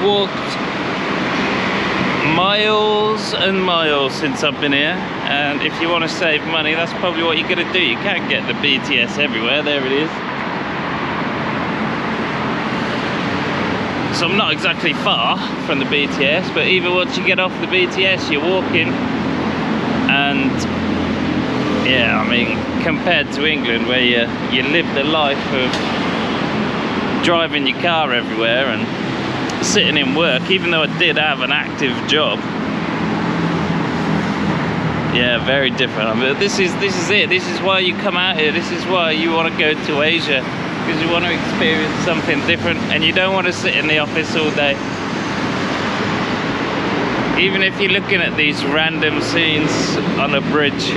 walked miles and miles since I've been here, and if you want to save money, that's probably what you're going to do. You can't get the BTS everywhere. There it is. So I'm not exactly far from the BTS, but even once you get off the BTS, you're walking, and yeah, I mean, compared to England, where you live the life of driving your car everywhere and sitting in work, even though I did have an active job, yeah, very different. But this is it. This is why you come out here. This is why you want to go to Asia, because you want to experience something different, and you don't want to sit in the office all day. Even if you're looking at these random scenes on a bridge.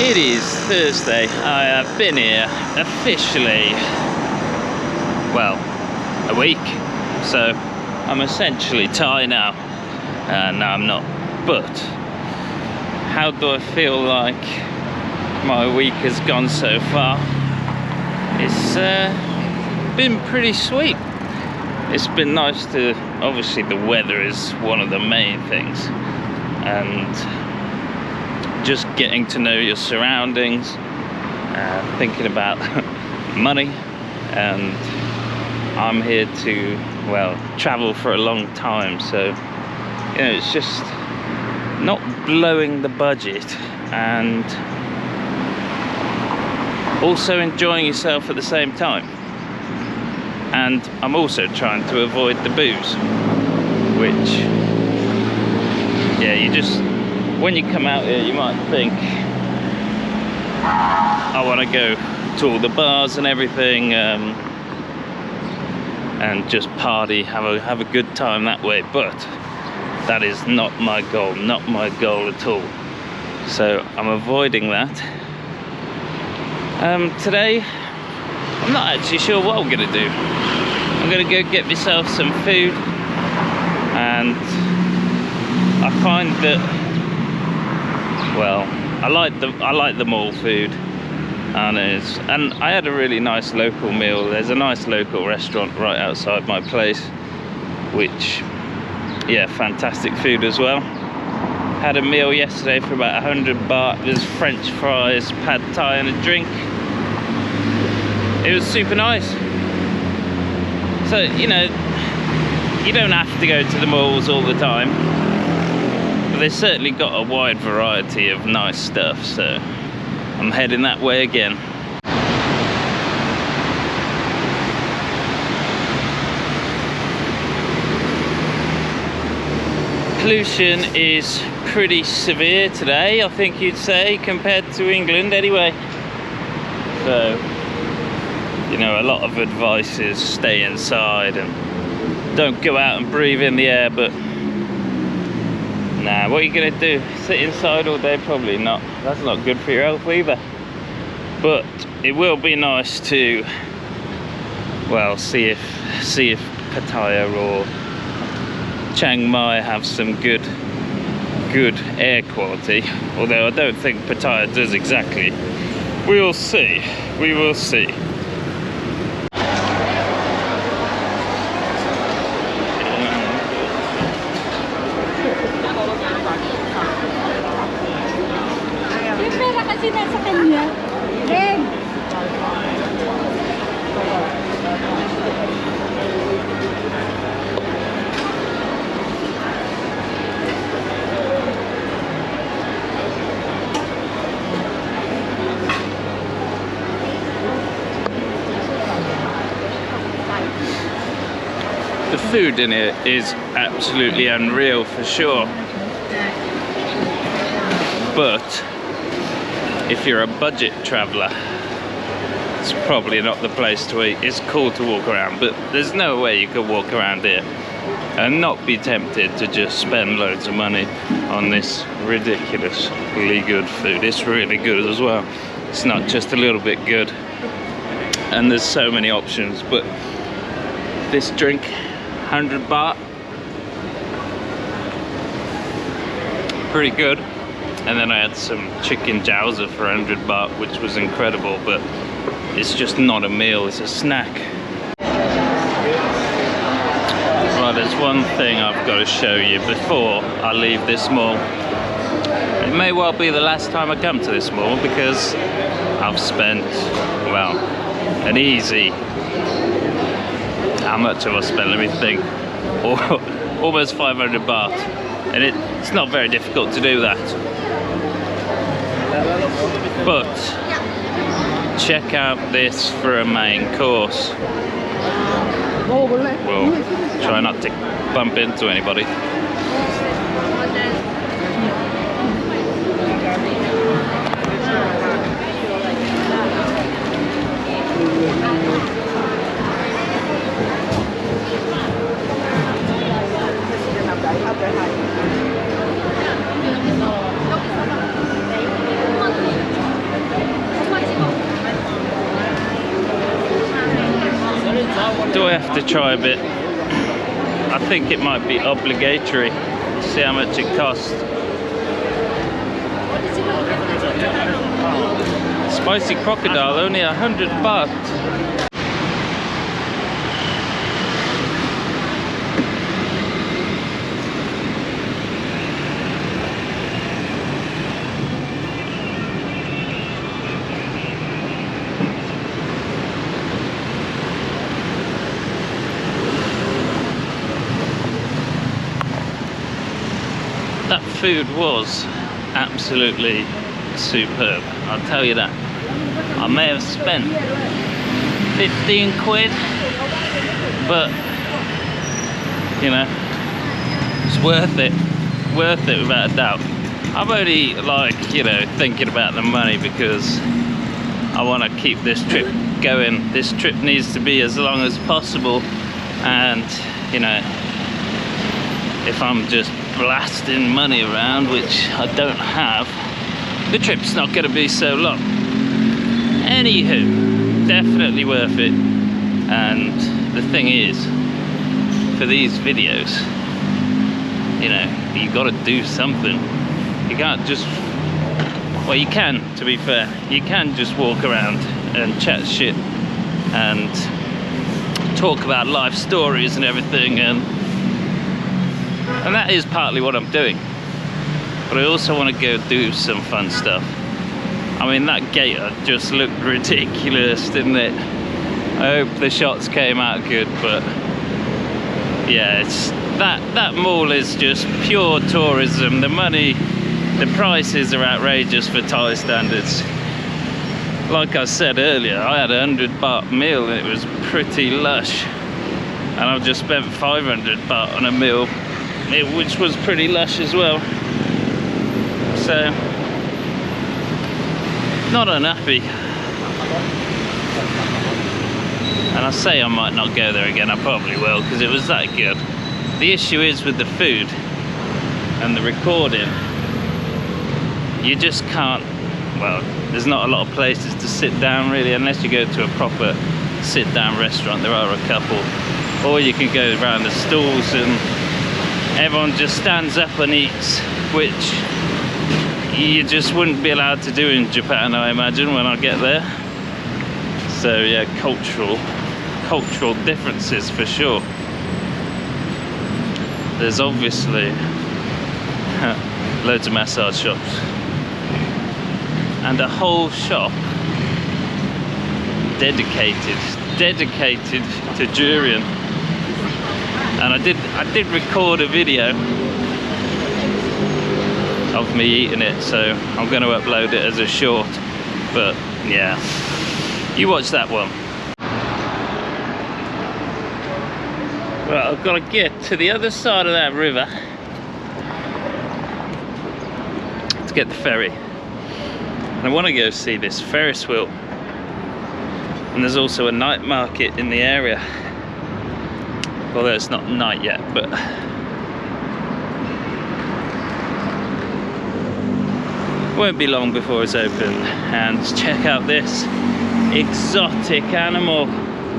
It is Thursday. I have been here officially, well, a week. So I'm essentially Thai now. No, I'm not. But how do I feel like my week has gone so far? It's been pretty sweet. It's been nice to, obviously the weather is one of the main things, and just getting to know your surroundings, thinking about money. And I'm here to, well, travel for a long time, so you know, it's just not blowing the budget and also enjoying yourself at the same time. And I'm also trying to avoid the booze, which, yeah, you just, when you come out here, you might think, I want to go to all the bars and everything, and just party, have a good time that way. But that is not my goal, not my goal at all. So I'm avoiding that. Today, I'm not actually sure what I'm gonna do. I'm gonna go get myself some food, and I find that, well, I like the mall food, and I had a really nice local meal. There's a nice local restaurant right outside my place, which, yeah, fantastic food as well. Had a meal yesterday for about 100 baht. There's French fries, pad thai, and a drink. It was super nice. So, you know, you don't have to go to the malls all the time, but they've certainly got a wide variety of nice stuff, so I'm heading that way again. Pollution is pretty severe today, I think you'd say, compared to England anyway. So, you know, a lot of advice is stay inside and don't go out and breathe in the air, but nah, what are you gonna do? Sit inside all day? Probably not. That's not good for your health either. But it will be nice to, well, see if Pattaya or Chiang Mai have some good air quality, although I don't think Pattaya does exactly. We will see. We will see. The food in it is absolutely unreal for sure, but if you're a budget traveller, it's probably not the place to eat. It's cool to walk around, but there's no way you could walk around here and not be tempted to just spend loads of money on this ridiculously good food. It's really good as well. It's not just a little bit good, and there's so many options. But this drink, 100 baht, pretty good. And then I had some chicken jowser for 100 baht, which was incredible, but it's just not a meal, it's a snack. Right, there's one thing I've got to show you before I leave this mall. It may well be the last time I come to this mall because I've spent, well, an easy, how much have I spent, let me think, almost 500 baht, and it's not very difficult to do that. But check out this for a main course. We'll try not to bump into anybody. Do I have to try a bit? I think it might be obligatory. See how much it costs. Spicy crocodile, only 100 baht. That food was absolutely superb, I'll tell you that. I may have spent 15 quid, but you know, it's worth it without a doubt. I'm only like, you know, thinking about the money because I want to keep this trip going. This trip needs to be as long as possible, and you know, if I'm just blasting money around, which I don't have, the trip's not going to be so long. Anywho, definitely worth it. And the thing is, for these videos, you know, you got to do something. You can't just, well, you can, to be fair, you can just walk around and chat shit and talk about life stories and everything, and that is partly what I'm doing. But I also want to go do some fun stuff. I mean, that gator just looked ridiculous, didn't it? I hope the shots came out good, but yeah, it's that mall is just pure tourism. The money, the prices are outrageous for Thai standards. Like I said earlier, I had a 100 baht meal and it was pretty lush, and I've just spent 500 baht on a meal, which was pretty lush as well. So, not unhappy. And I say I might not go there again, I probably will, because it was that good. The issue is with the food and the recording, you just can't, well, there's not a lot of places to sit down really, unless you go to a proper sit down restaurant. There are a couple, or you can go around the stalls and everyone just stands up and eats, which you just wouldn't be allowed to do in Japan, I imagine, when I get there. So yeah, cultural differences for sure. There's obviously loads of massage shops and a whole shop dedicated to durian. And I did record a video of me eating it, so I'm going to upload it as a short. But yeah, you watch that one. Right, I've got to get to the other side of that river to get the ferry. And I want to go see this Ferris wheel. And there's also a night market in the area. Although it's not night yet, but won't be long before it's open. And check out this exotic animal.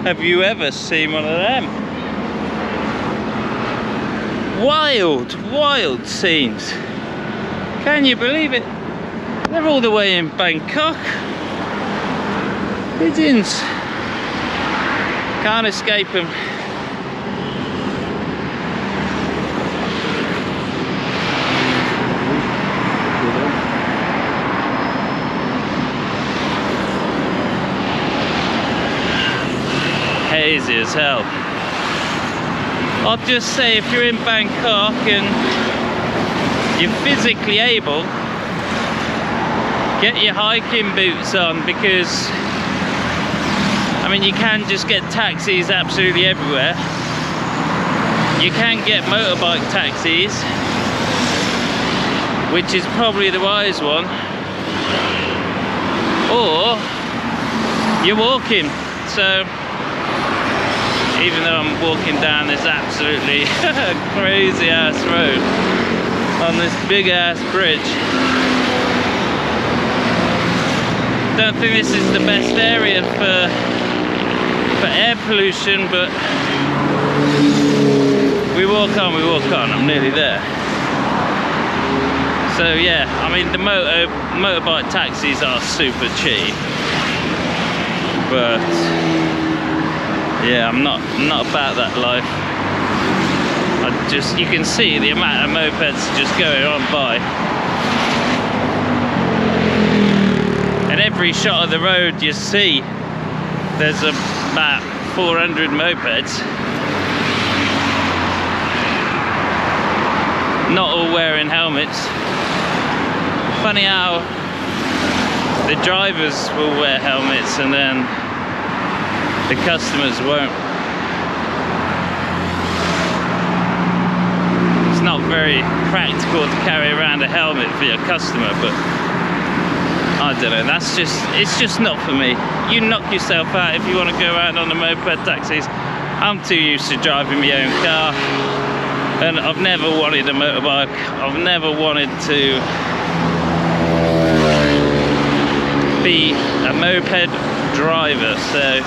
Have you ever seen one of them? Wild scenes. Can you believe it? They're all the way in Bangkok. Pigeons. Can't escape them. Hazy as hell. I'll just say, if you're in Bangkok and you're physically able, get your hiking boots on, because I mean, you can just get taxis absolutely everywhere. You can get motorbike taxis, which is probably the wise one, or you're walking. So even though I'm walking down this absolutely crazy ass road on this big ass bridge, don't think this is the best area for air pollution, but we walk on, I'm nearly there. So yeah, I mean, the motorbike taxis are super cheap, but yeah, I'm not about that life. You can see the amount of mopeds just going on by. And every shot of the road you see, there's about 400 mopeds. Not all wearing helmets. Funny how the drivers will wear helmets and then the customers won't. It's not very practical to carry around a helmet for your customer, but I don't know, it's just not for me. You knock yourself out if you want to go around on the moped taxis. I'm too used to driving my own car, and I've never wanted a motorbike. I've never wanted to be a moped driver, so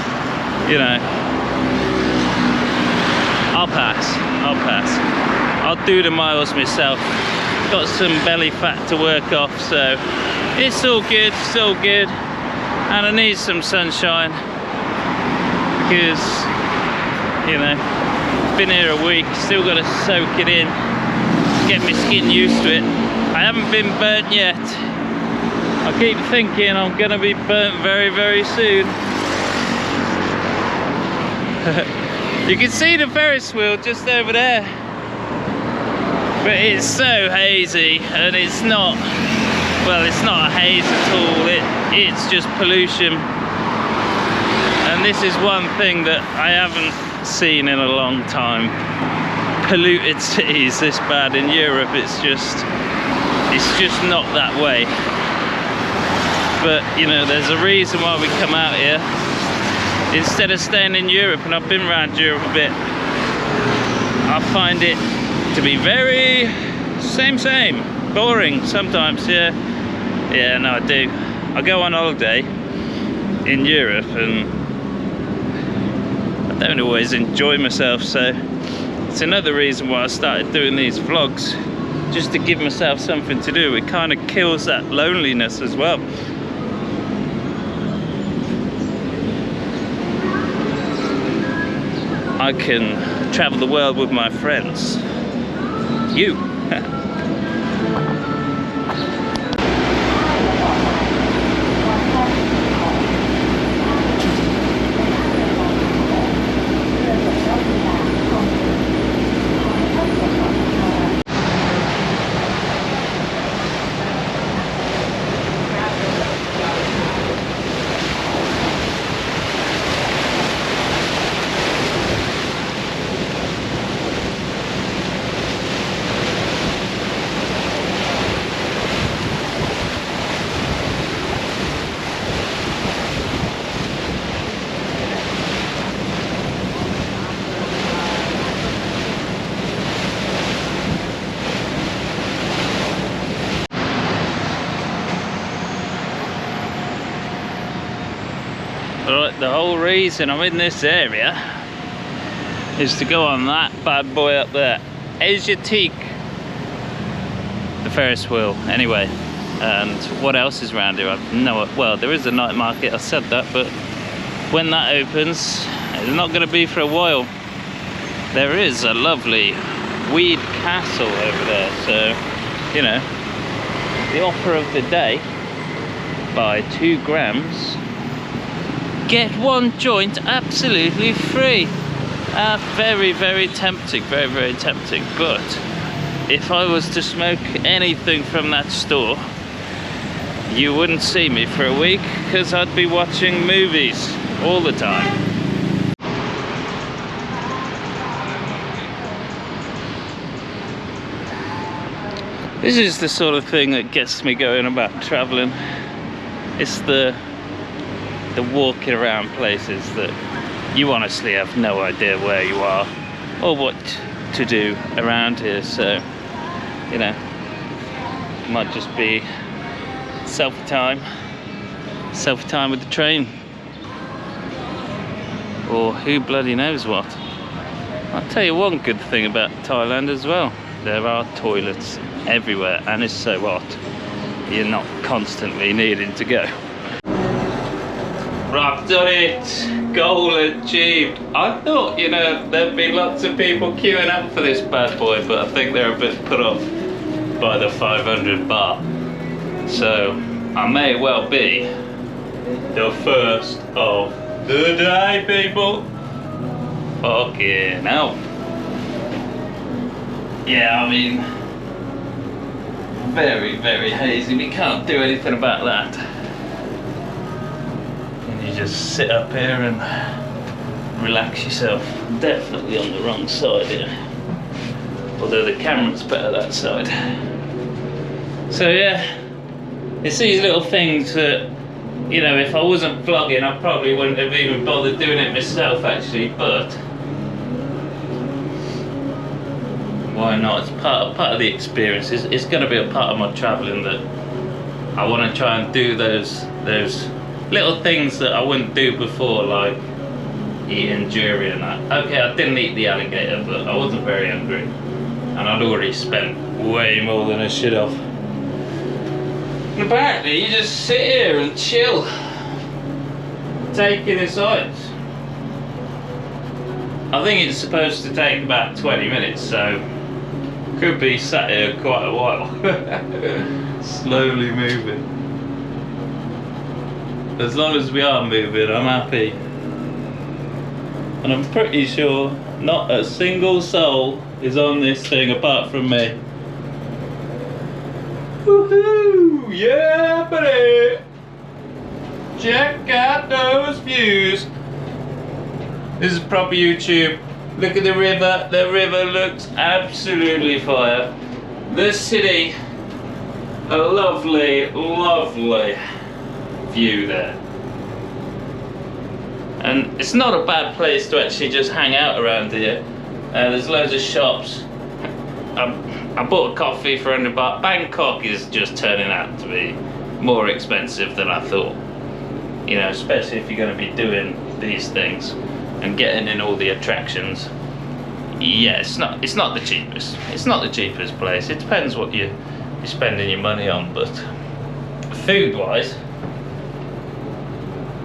you know, I'll pass. I'll do the miles myself. Got some belly fat to work off, so it's all good, and I need some sunshine because, you know, been here a week, still got to soak it in, get my skin used to it. I haven't been burnt yet. I keep thinking I'm gonna be burnt very, very soon. You can see the Ferris wheel just over there, but it's so hazy, and it's not, well, it's not a haze at all, it's just pollution. And this is one thing that I haven't seen in a long time. Polluted cities this bad in Europe, it's just not that way. But you know, there's a reason why we come out here instead of staying in Europe, and I've been around Europe a bit. I find it to be very same, boring sometimes. Yeah, no, I do. I go on holiday in Europe and I don't always enjoy myself, so it's another reason why I started doing these vlogs, just to give myself something to do. It kind of kills that loneliness as well. I can travel the world with my friends. You. Alright, the whole reason I'm in this area is to go on that bad boy up there, Asiatique, the Ferris wheel anyway. And what else is around here? I've no, well, there is a night market, I said that, but when that opens, it's not going to be for a while. There is a lovely weed castle over there, so, you know, the offer of the day: buy 2 grams, get 1 joint absolutely free. Very, very tempting, very, very tempting. But if I was to smoke anything from that store, you wouldn't see me for a week, because I'd be watching movies all the time. This is the sort of thing that gets me going about traveling. It's the walking around places that you honestly have no idea where you are or what to do around here. So, you know, it might just be selfie time with the train, or who bloody knows what. I'll tell you one good thing about Thailand as well: there are toilets everywhere, and it's so hot you're not constantly needing to go. Right, I've done it. Goal achieved. I thought, you know, there'd be lots of people queuing up for this bad boy, but I think they're a bit put off by the 500 baht. So I may well be the first of the day, people. Fucking hell. Yeah, I mean, very, very hazy. We can't do anything about that. And you just sit up here and relax yourself. Definitely on the wrong side here. Although the camera's better that side. So yeah, it's these little things that, you know, if I wasn't vlogging, I probably wouldn't have even bothered doing it myself actually, but why not? It's part of the experience. It's going to be a part of my travelling that I want to try and do those little things that I wouldn't do before, like eating durian. Okay, I didn't eat the alligator, but I wasn't very hungry, and I'd already spent way more than I should have. And apparently you just sit here and chill, taking the sights. I think it's supposed to take about 20 minutes, so could be sat here quite a while. Slowly moving. As long as we are moving, I'm happy. And I'm pretty sure not a single soul is on this thing apart from me. Woohoo! Yeah, buddy! Check out those views. This is proper YouTube. Look at the river. The river looks absolutely fire. The city, a lovely, lovely view there. And it's not a bad place to actually just hang out around here. There's loads of shops. I bought a coffee for 100 baht. Bangkok is just turning out to be more expensive than I thought. You know, especially if you're going to be doing these things and getting in all the attractions. Yeah, it's not the cheapest. It's not the cheapest place. It depends what you're spending your money on, but food-wise,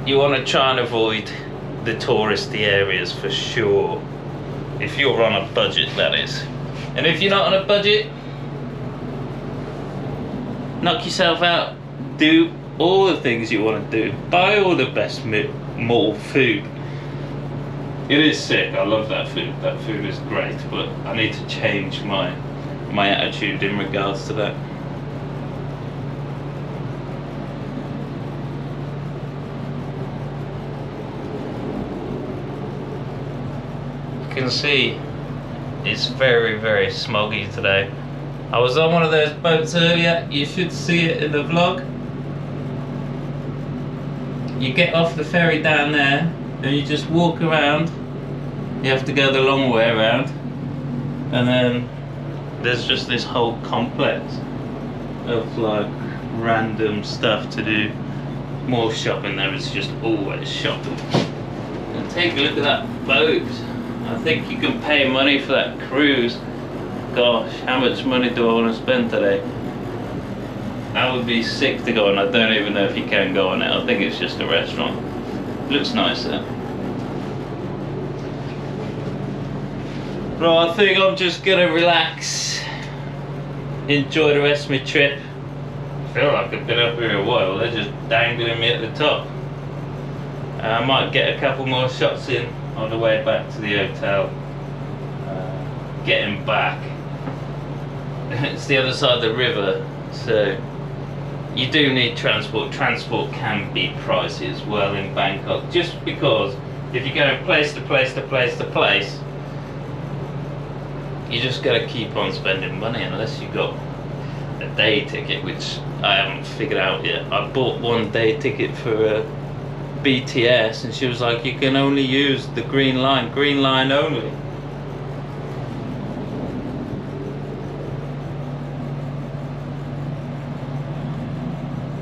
you want to try and avoid the touristy areas for sure. If you're on a budget, that is. And if you're not on a budget, knock yourself out. Do all the things you want to do. Buy all the best mall food. It is sick. I love that food. That food is great, but I need to change my attitude in regards to that. You can see it's very, very smoggy today. I was on one of those boats earlier. You should see it in the vlog. You get off the ferry down there and you just walk around. You have to go the long way around, and then there's just this whole complex of like random stuff to do. More shopping. There is just always shopping. And take a look at that boat. I think you can pay money for that cruise. Gosh, how much money do I want to spend today? That would be sick to go on. I don't even know if you can go on it. I think it's just a restaurant. Looks nice though. Right, I think I'm just gonna relax, enjoy the rest of my trip. I feel like I've been up here a while. They're just dangling me at the top. I might get a couple more shots in on the way back to the hotel. Getting back, it's the other side of the river, so you do need transport. Transport can be pricey as well in Bangkok, just because if you're going place to place to place to place, you just got to keep on spending money unless you got a day ticket, which I haven't figured out yet. I bought one day ticket for BTS and she was like, you can only use the green line only.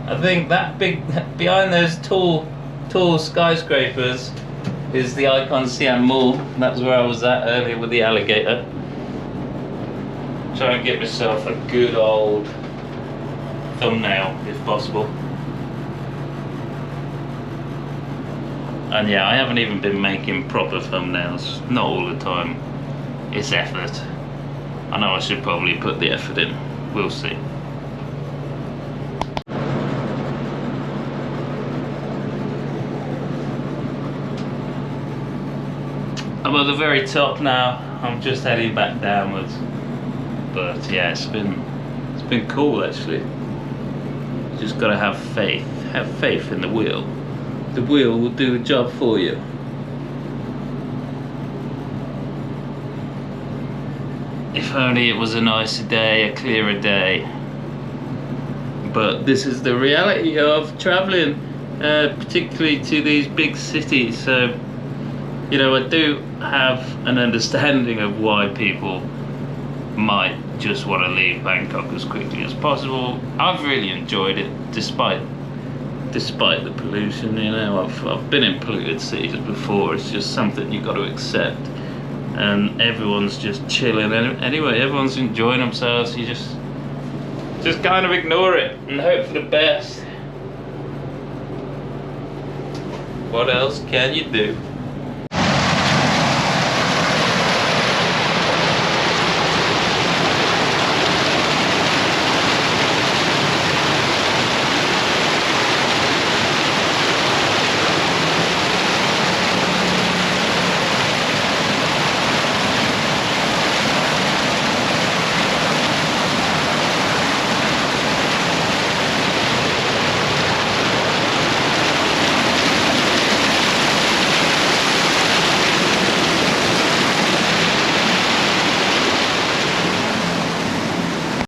I think that big, behind those tall skyscrapers is the Icon Siam Mall. That's where I was at earlier with the alligator. Try and get myself a good old thumbnail if possible. And yeah, I haven't even been making proper thumbnails, not all the time. It's effort. I know I should probably put the effort in, we'll see. I'm at the very top now. I'm just heading back downwards. But yeah, it's been cool actually. You just gotta have faith. Have faith in the wheel. The wheel will do the job for you. If only it was a nicer day, a clearer day. But this is the reality of traveling, particularly to these big cities. So, you know, I do have an understanding of why people might just want to leave Bangkok as quickly as possible. I've really enjoyed it, despite the pollution. You know, I've been in polluted cities before. It's just something you got to accept. And everyone's just chilling. And anyway, everyone's enjoying themselves. You just kind of ignore it and hope for the best. What else can you do?